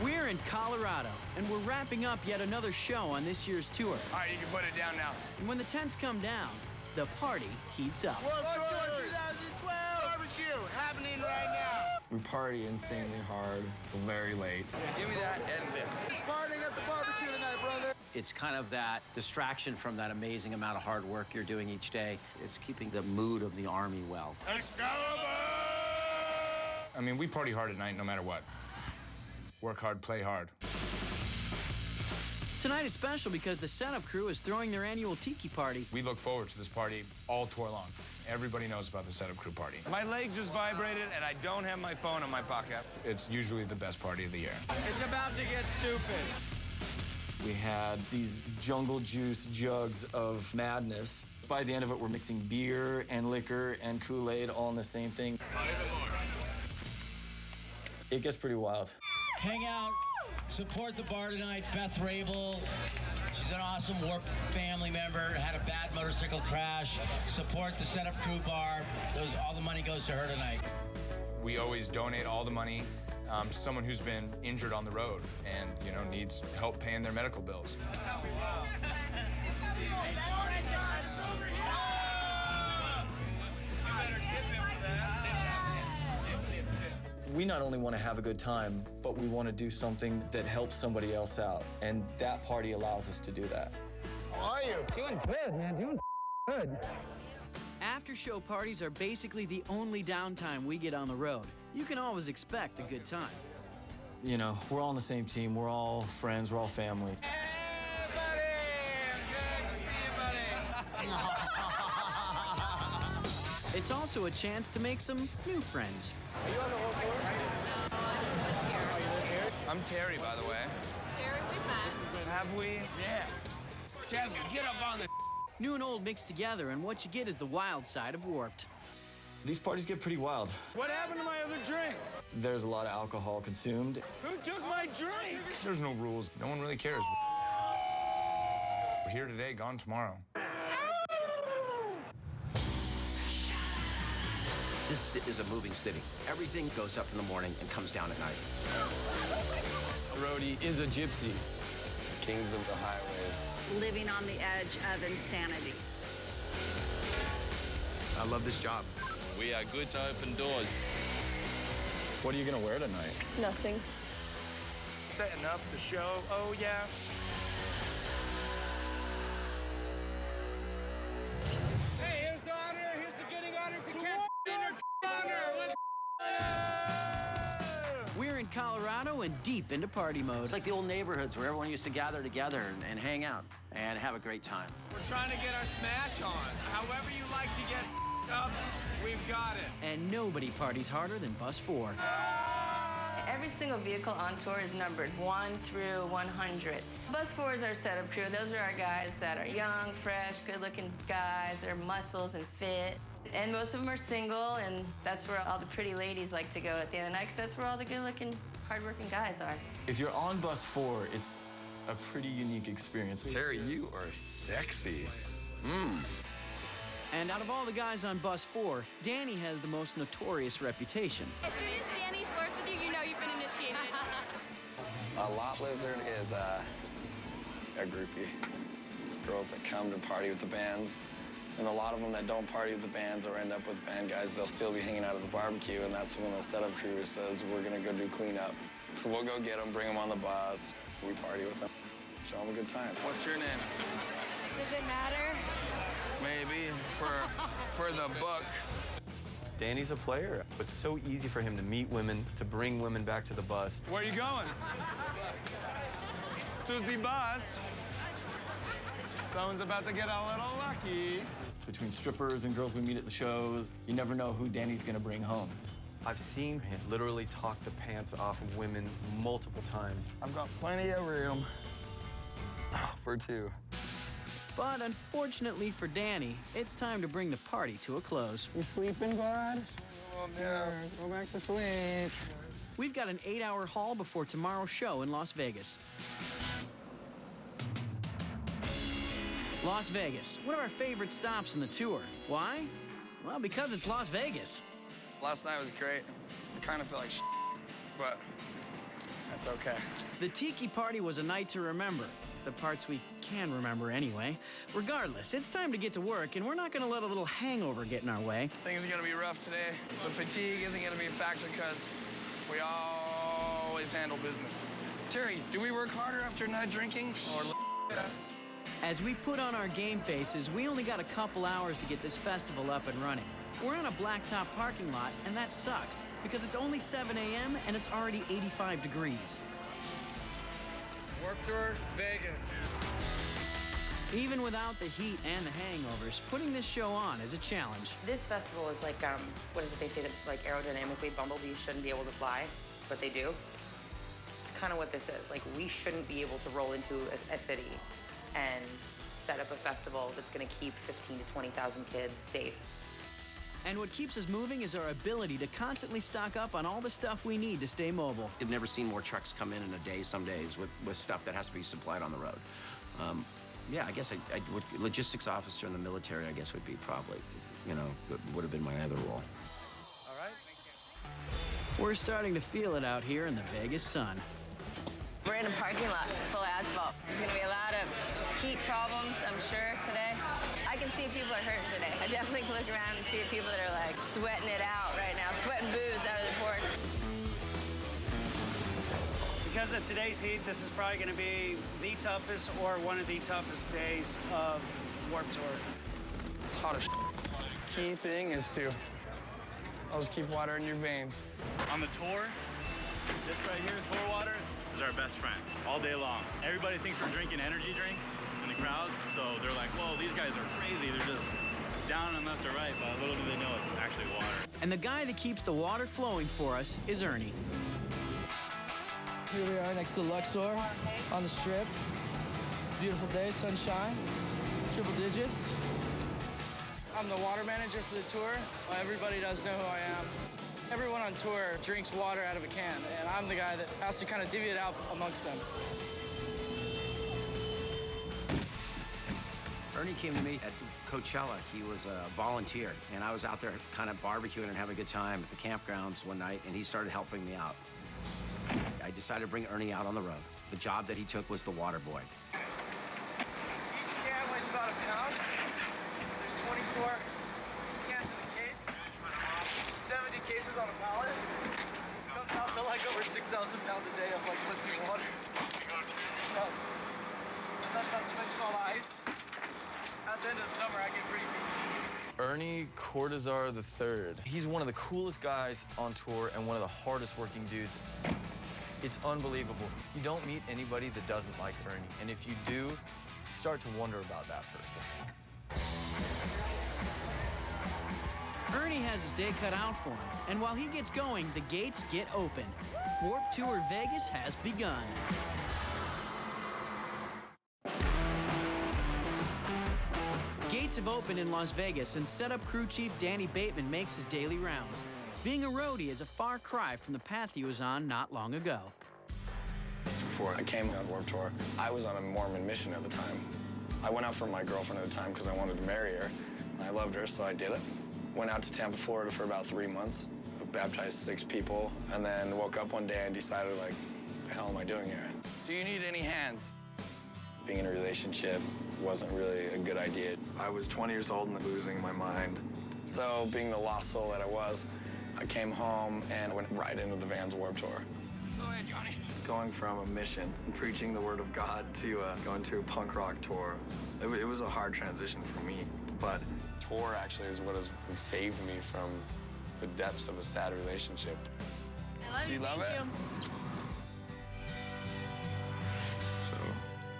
We're in Colorado, and we're wrapping up yet another show on this year's tour. All right, you can put it down now. And when the tents come down, the party heats up. Warped Tour 2012 barbecue happening right now. We party insanely hard, very late. Give me that and this. It's partying at the barbecue tonight, brother. It's kind of that distraction from that amazing amount of hard work you're doing each day. It's keeping the mood of the Army well. I mean, we party hard at night no matter what. Work hard, play hard. Tonight is special because the setup crew is throwing their annual tiki party. We look forward to this party all tour long. Everybody knows about the setup crew party. My leg just vibrated, and I don't have my phone in my pocket. It's usually the best party of the year. It's about to get stupid. We had these jungle juice jugs of madness. By the end of it, we're mixing beer and liquor and Kool-Aid all in the same thing. It gets pretty wild. Hang out, support the bar tonight. Beth Rabel, she's an awesome Warped family member, had a bad motorcycle crash. Support the setup crew bar. All the money goes to her tonight. We always donate all the money to someone who's been injured on the road and, you know, needs help paying their medical bills. We not only want to have a good time, but we want to do something that helps somebody else out. And that party allows us to do that. How are you? Doing good, man, doing good. After-show parties are basically the only downtime we get on the road. You can always expect a good time. You know, we're all on the same team. We're all friends. We're all family. Hey, buddy! Good to see you, buddy. It's also a chance to make some new friends. Are you on the whole tour? I'm Terry, by the way. Terry, we met. Have we? Yeah. Jasmine, get up on the... New and old mixed together, and what you get is the wild side of Warped. These parties get pretty wild. What happened to my other drink? There's a lot of alcohol consumed. Who took my drink? There's no rules. No one really cares. We're here today, gone tomorrow. This is a moving city. Everything goes up in the morning and comes down at night. Roadie is a gypsy. Kings of the highways. Living on the edge of insanity. I love this job. We are good to open doors. What are you gonna wear tonight? Nothing. Setting up the show, oh yeah. Hey, here's the honor. Here's the getting honor. If you can't honor, We're in Colorado and deep into party mode. It's like the old neighborhoods where everyone used to gather together and hang out and have a great time. we're trying to get our smash on. However you like to get up, we've got it. And nobody parties harder than Bus 4. Every single vehicle on tour is numbered 1 through 100. Bus 4 is our setup crew. Those are our guys that are young, fresh, good-looking guys. They're muscles and fit. And most of them are single, and that's where all the pretty ladies like to go at the end of the night, 'cause that's where all the good-looking, hard-working guys are. If you're on Bus 4, it's a pretty unique experience. Terry, you are sexy. And out of all the guys on Bus 4, Danny has the most notorious reputation. As soon as Danny flirts with you, you know you've been initiated. A lot lizard is a groupie. Girls that come to party with the bands. And a lot of them that don't party with the bands or end up with band guys, they'll still be hanging out at the barbecue, and that's when the setup crew says, we're gonna go do cleanup. So we'll go get them, bring them on the bus, we party with them, show them a good time. What's your name? Does it matter? Maybe for the book. Danny's a player. It's so easy for him to meet women, to bring women back to the bus. Where are you going? To the bus. Someone's about to get a little lucky. Between strippers and girls we meet at the shows, you never know who Danny's gonna bring home. I've seen him literally talk the pants off of women multiple times. I've got plenty of room for two. But unfortunately for Danny, it's time to bring the party to a close. You sleeping, bud? Oh, no. Go back to sleep. We've got an 8-hour haul before tomorrow's show in Las Vegas. Las Vegas, one of our favorite stops on the tour. Why? Well, because it's Las Vegas. Last night was great. I kind of feel like but That's okay. The Tiki Party was a night to remember. The parts we can remember anyway. Regardless, it's time to get to work, and we're not gonna let a little hangover get in our way. Things are gonna be rough today. The fatigue isn't gonna be a factor because we always handle business. Terry, do we work harder after not drinking or? As we put on our game faces, we only got a couple hours to get this festival up and running. We're on a blacktop parking lot, and that sucks because it's only 7 a.m. and it's already 85 degrees. Warped Tour, Vegas. Even without the heat and the hangovers, putting this show on is a challenge. This festival is like, what is it they say that like aerodynamically bumblebees shouldn't be able to fly, but they do. It's kind of what this is. Like, we shouldn't be able to roll into a city and set up a festival that's gonna keep 15 to 20,000 kids safe. And what keeps us moving is our ability to constantly stock up on all the stuff we need to stay mobile. I've never seen more trucks come in a day some days with stuff that has to be supplied on the road. Yeah, I guess logistics officer in the military, I guess, would be probably, would have been my other role. All right. We're starting to feel it out here in the Vegas sun. We're in a parking lot full of asphalt. There's gonna be a lot of heat problems, I'm sure, today. I can see people are hurting today. I definitely can look around and see people that are like sweating it out right now, sweating booze out of the pores. Because of today's heat, this is probably gonna be the toughest or one of the toughest days of Warped Tour. It's hot as shit. Key thing is to always keep water in your veins. On the tour, this right here, tour water, is our best friend all day long. Everybody thinks we're drinking energy drinks in the crowd, so they're like, whoa, these guys are crazy. They're just down and left or right, but little do they know it's actually water. And the guy that keeps the water flowing for us is Ernie. Here we are next to Luxor on the Strip. Beautiful day, sunshine, triple digits. I'm the water manager for the tour. Well, everybody does know who I am. Everyone on tour drinks water out of a can, and I'm the guy that has to kind of divvy it out amongst them. Ernie came to me at Coachella. He was a volunteer, and I was out there kind of barbecuing and having a good time at the campgrounds one night, and he started helping me out. I decided to bring Ernie out on the road. The job that he took was the water boy. Each can weighs about a pound. There's 24 cans in the case, 70 cases on a pallet. Comes out to like over 6,000 pounds a day of like lifting water. It's nuts. That's not to mention all the ice. At the end of the summer, I get pretty beat. Ernie Cortazar III. He's one of the coolest guys on tour and one of the hardest working dudes. It's unbelievable. You don't meet anybody that doesn't like Ernie, and if you do, start to wonder about that person. Ernie has his day cut out for him, and while he gets going, the gates get open. Warped Tour Vegas has begun. Gates have opened in Las Vegas, and setup crew chief Danny Bateman makes his daily rounds. Being a roadie is a far cry from the path he was on not long ago. Before I came on Warped Tour, I was on a Mormon mission at the time. I went out for my girlfriend at the time because I wanted to marry her. I loved her, so I did it. Went out to Tampa, Florida for about 3 months, baptized 6 people, and then woke up one day and decided, like, what the hell am I doing here? Do you need any hands? Being in a relationship wasn't really a good idea. I was 20 years old and losing my mind. So being the lost soul that I was, I came home and went right into the Vans Warped Tour. Go ahead, Johnny. Going from a mission and preaching the word of God to going to a punk rock tour, it was a hard transition for me. But tour actually is what has saved me from the depths of a sad relationship. Do you love it? So,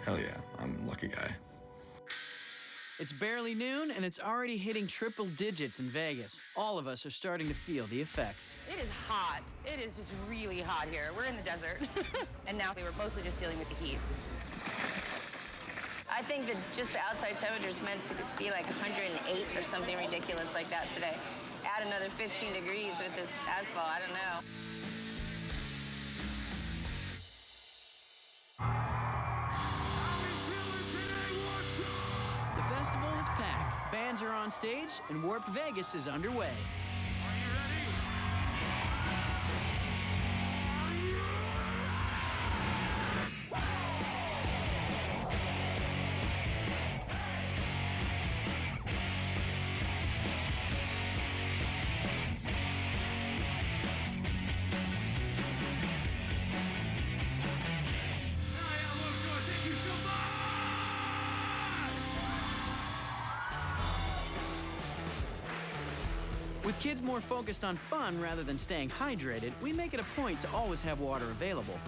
hell yeah, I'm a lucky guy. It's barely noon, and it's already hitting triple digits in Vegas. All of us are starting to feel the effects. It is hot. It is just really hot here. We're in the desert. And now we were mostly just dealing with the heat. I think that just the outside temperature is meant to be like 108 or something ridiculous like that today. Add another 15 degrees with this asphalt, I don't know. The festival is packed, bands are on stage, and Warped Vegas is underway. With kids more focused on fun rather than staying hydrated, we make it a point to always have water available.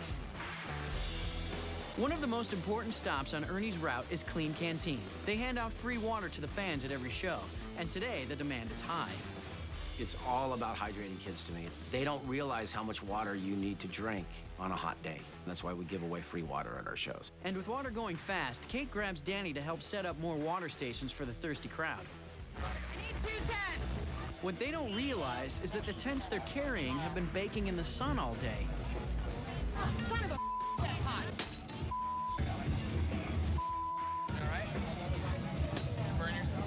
One of the most important stops on Ernie's route is Clean Canteen. They hand out free water to the fans at every show, and today the demand is high. It's all about hydrating kids to me. They don't realize how much water you need to drink on a hot day. That's why we give away free water at our shows. And with water going fast, Kate grabs Danny to help set up more water stations for the thirsty crowd. I need 2 tents. What they don't realize is that the tents they're carrying have been baking in the sun all day. Oh, son of a that's hot. All right? Burn yourself?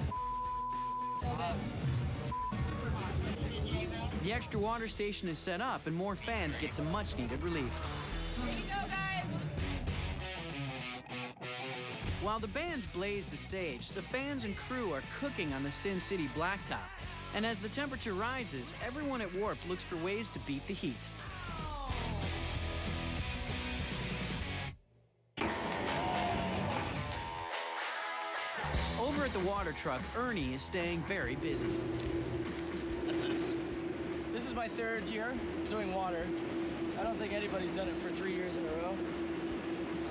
The extra water station is set up and more fans get some much-needed relief. Here you go, guys. While the bands blaze the stage, the fans and crew are cooking on the Sin City blacktop. And as the temperature rises, everyone at Warped looks for ways to beat the heat. Over at the water truck, Ernie is staying very busy. That's nice. This is my 3rd year doing water. I don't think anybody's done it for 3 years in a row.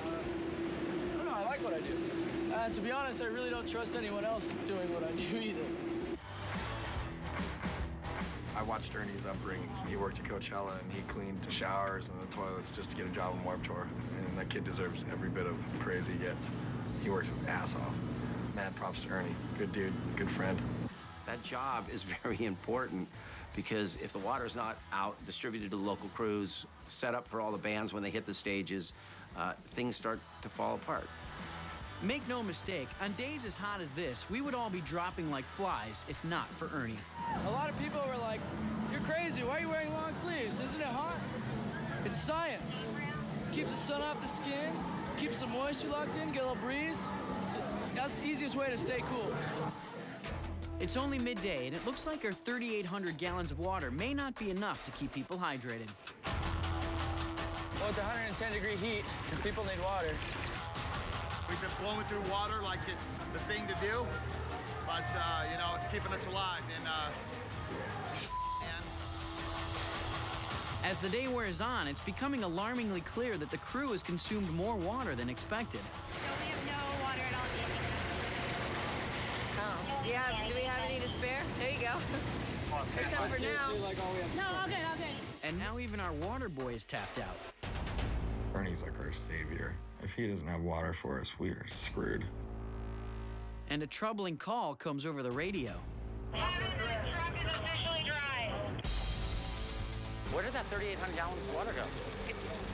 I don't know, I like what I do. To be honest, I really don't trust anyone else doing what I do either. I watched Ernie's upbringing. He worked at Coachella and he cleaned the showers and the toilets just to get a job on Warped Tour. And that kid deserves every bit of praise he gets. He works his ass off. Mad props to Ernie. Good dude, good friend. That job is very important because if the water's not out, distributed to the local crews, set up for all the bands when they hit the stages, things start to fall apart. Make no mistake, on days as hot as this, we would all be dropping like flies if not for Ernie. A lot of people were like, "You're crazy, why are you wearing long sleeves? Isn't it hot?" It's science. Keeps the sun off the skin, keeps the moisture locked in, get a little breeze. That's the easiest way to stay cool. It's only midday, and it looks like our 3,800 gallons of water may not be enough to keep people hydrated. Well, with the 110-degree heat, people need water. We've been blowing through water like it's the thing to do, but, you know, it's keeping us alive. And, As the day wears on, it's becoming alarmingly clear that the crew has consumed more water than expected. So we have no water at all. Oh, do we have any to spare? There you go. Except for now. No, all good, all good. And now even our water boy is tapped out. Ernie's like our savior. If he doesn't have water for us, we are screwed. And a troubling call comes over the radio. Truck is officially dry. Where did that 3,800 gallons of water go?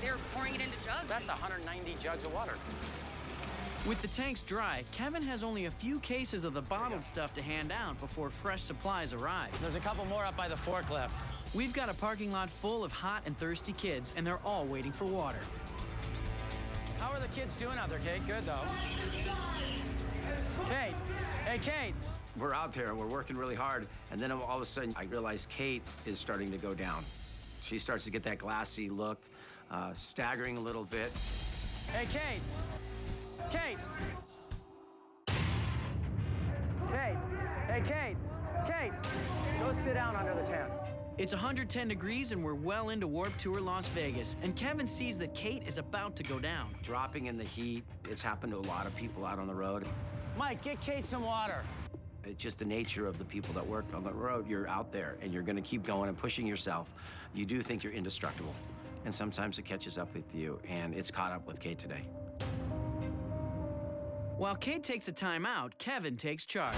They're pouring it into jugs. That's 190 jugs of water. With the tanks dry, Kevin has only a few cases of the bottled stuff to hand out before fresh supplies arrive. There's a couple more up by the forklift. We've got a parking lot full of hot and thirsty kids, and they're all waiting for water. How are the kids doing out there, Kate? Good, though. Kate. Hey, Kate. We're out there and we're working really hard, and then all of a sudden I realize Kate is starting to go down. She starts to get that glassy look, staggering a little bit. Hey, Kate. Kate. Kate. Hey, Kate. Kate. Go sit down under the tent. It's 110 degrees and we're well into Warped Tour Las Vegas, and Kevin sees that Kate is about to go down. Dropping in the heat, it's happened to a lot of people out on the road. Mike, get Kate some water. It's just the nature of the people that work on the road. You're out there and you're gonna keep going and pushing yourself. You do think you're indestructible, and sometimes it catches up with you, and it's caught up with Kate today. While Kate takes a timeout, Kevin takes charge.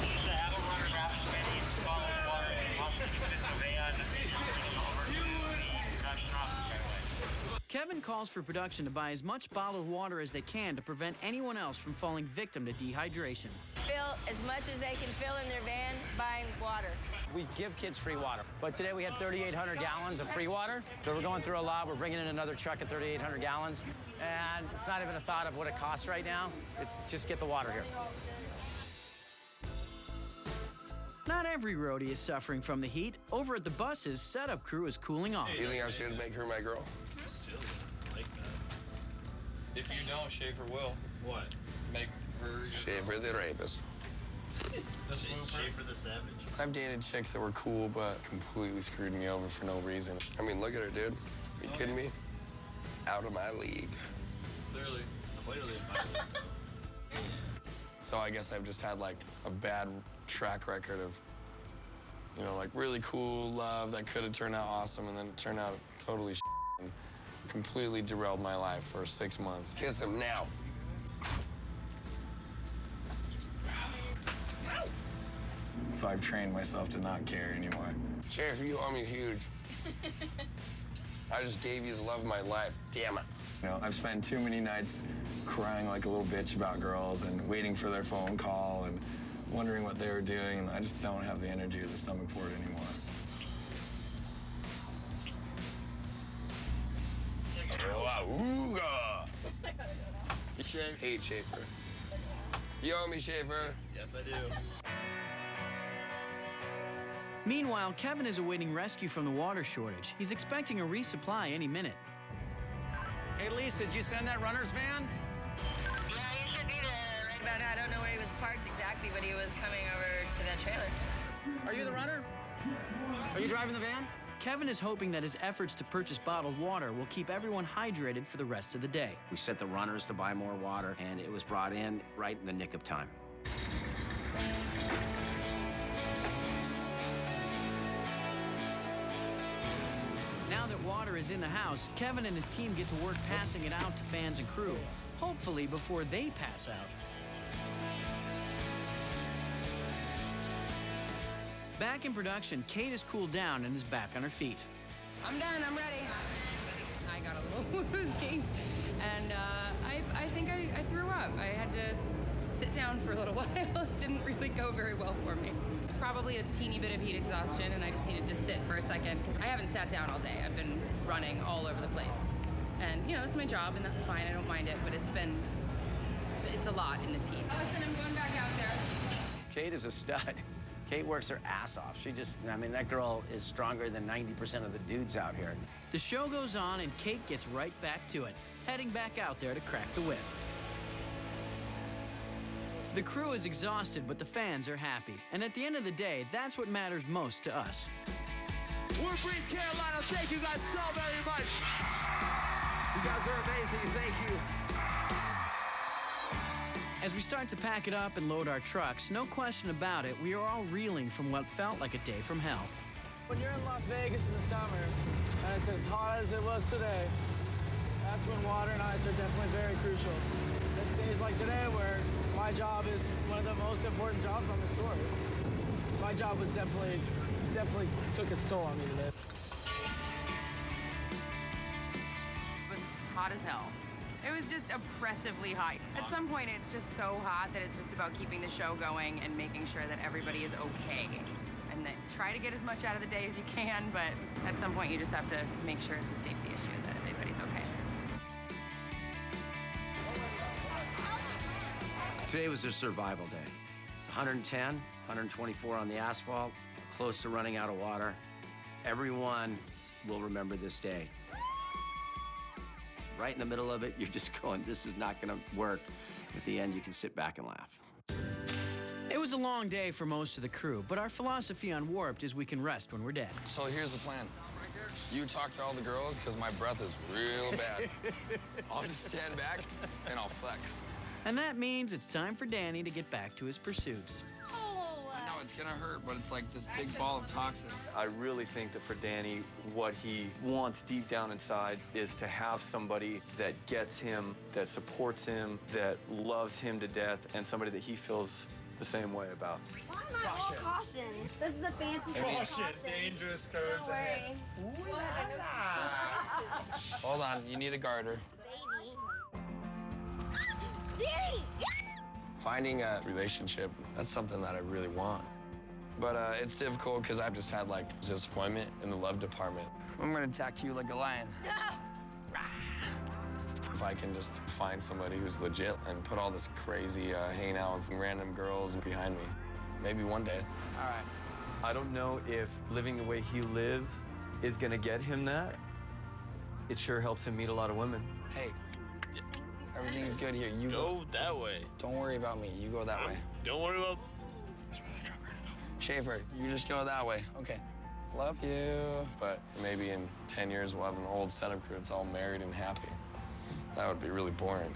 Kevin calls for production to buy as much bottled water as they can to prevent anyone else from falling victim to dehydration. Fill as much as they can fill in their van buying water. We give kids free water, but today we had 3,800 gallons of free water. So we're going through a lot. We're bringing in another truck at 3,800 gallons. And it's not even a thought of what it costs right now. It's just get the water here. Not every roadie is suffering from the heat. Over at the buses, setup crew is cooling off. You think I should make her my girl? Silly. I like that. If you don't, Schaefer will. What? Make her... Schaefer the rapist. Schaefer the Savage. I've dated chicks that were cool, but completely screwed me over for no reason. I mean, look at her, dude. Are you kidding me? Out of my league. Clearly. So I guess I've just had like a bad track record of, you know, like really cool love that could have turned out awesome, and then it turned out totally and completely derailed my life for 6 months. Kiss him now. So I've trained myself to not care anymore. Sheriff, you owe me huge. I just gave you the love of my life. Damn it. You know, I've spent too many nights crying like a little bitch about girls and waiting for their phone call and wondering what they were doing, and I just don't have the energy or the stomach for it anymore. Hey, Schaefer. You owe me, Schaefer. Yes, I do. Meanwhile, Kevin is awaiting rescue from the water shortage. He's expecting a resupply any minute. Hey, Lisa, did you send that runner's van? Yeah, he should be there right about now. I don't know where he was parked exactly, but he was coming over to that trailer. Are you the runner? Are you driving the van? Kevin is hoping that his efforts to purchase bottled water will keep everyone hydrated for the rest of the day. We sent the runners to buy more water, and it was brought in right in the nick of time. Now that water is in the house, Kevin and his team get to work passing it out to fans and crew, hopefully before they pass out. Back in production, Kate has cooled down and is back on her feet. I'm done, I'm ready. I got a little woozy, and I think I threw up. I had to sit down for a little while. It didn't really go very well for me. It's probably a teeny bit of heat exhaustion, and I just needed to sit for a second, because I haven't sat down all day. I've been running all over the place. And, you know, that's my job, and that's fine. I don't mind it, but it's a lot in this heat. Listen, I'm going back out there. Kate is a stud. Kate works her ass off. I mean, that girl is stronger than 90% of the dudes out here. The show goes on, and Kate gets right back to it, heading back out there to crack the whip. The crew is exhausted, but the fans are happy. And at the end of the day, that's what matters most to us. Woodbridge, Carolina, thank you guys so very much. You guys are amazing, thank you. As we start to pack it up and load our trucks, no question about it, we are all reeling from what felt like a day from hell. When you're in Las Vegas in the summer, and it's as hot as it was today, that's when water and ice are definitely very crucial. It's days like today where my job is one of the most important jobs on this tour. My job was definitely took its toll on me today. It was hot as hell. It was just oppressively hot. At some point, it's just so hot that it's just about keeping the show going and making sure that everybody is okay. And then try to get as much out of the day as you can, but at some point, you just have to make sure it's a safety issue, that everybody's okay. Today was a survival day. It's 110, 124 on the asphalt, close to running out of water. Everyone will remember this day. Right in the middle of it, you're just going, this is not gonna work. At the end, you can sit back and laugh. It was a long day for most of the crew, but our philosophy on Warped is we can rest when we're dead. So here's the plan. You talk to all the girls, because my breath is real bad. I'll just stand back, and I'll flex. And that means it's time for Danny to get back to his pursuits. I know it's gonna hurt, but it's like this big ball of toxin. I really think that for Danny, what he wants deep down inside is to have somebody that gets him, that supports him, that loves him to death, and somebody that he feels the same way about. Caution. This is a fancy Caution. Dangerous curves. Don't worry. Hold on, you need a garter. Danny! Finding a relationship, that's something that I really want. But it's difficult because I've just had like disappointment in the love department. I'm gonna attack you like a lion. If I can just find somebody who's legit and put all this crazy hanging out with random girls behind me, maybe one day. All right. I don't know if living the way he lives is gonna get him that. It sure helps him meet a lot of women. Hey, everything's good here. You go that way. Don't worry about me. You go that way. Don't worry about Schaefer, you just go that way. Okay. Love you. But maybe in 10 years, we'll have an old setup crew that's all married and happy. That would be really boring.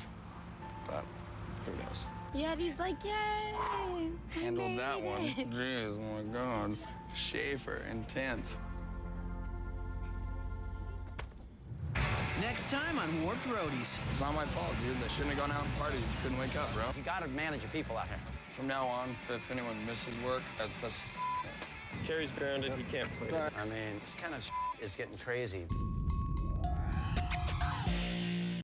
But who knows? Yeti's like, yay! Handled that one. Jeez, oh my God. Schaefer, intense. Next time on Warped Roadies. It's not my fault, dude. They shouldn't have gone out and partied. You couldn't wake up, bro. You gotta manage your people out here. From now on, if anyone misses work, that's Terry's grounded. He can't play. I mean, this kind of is getting crazy.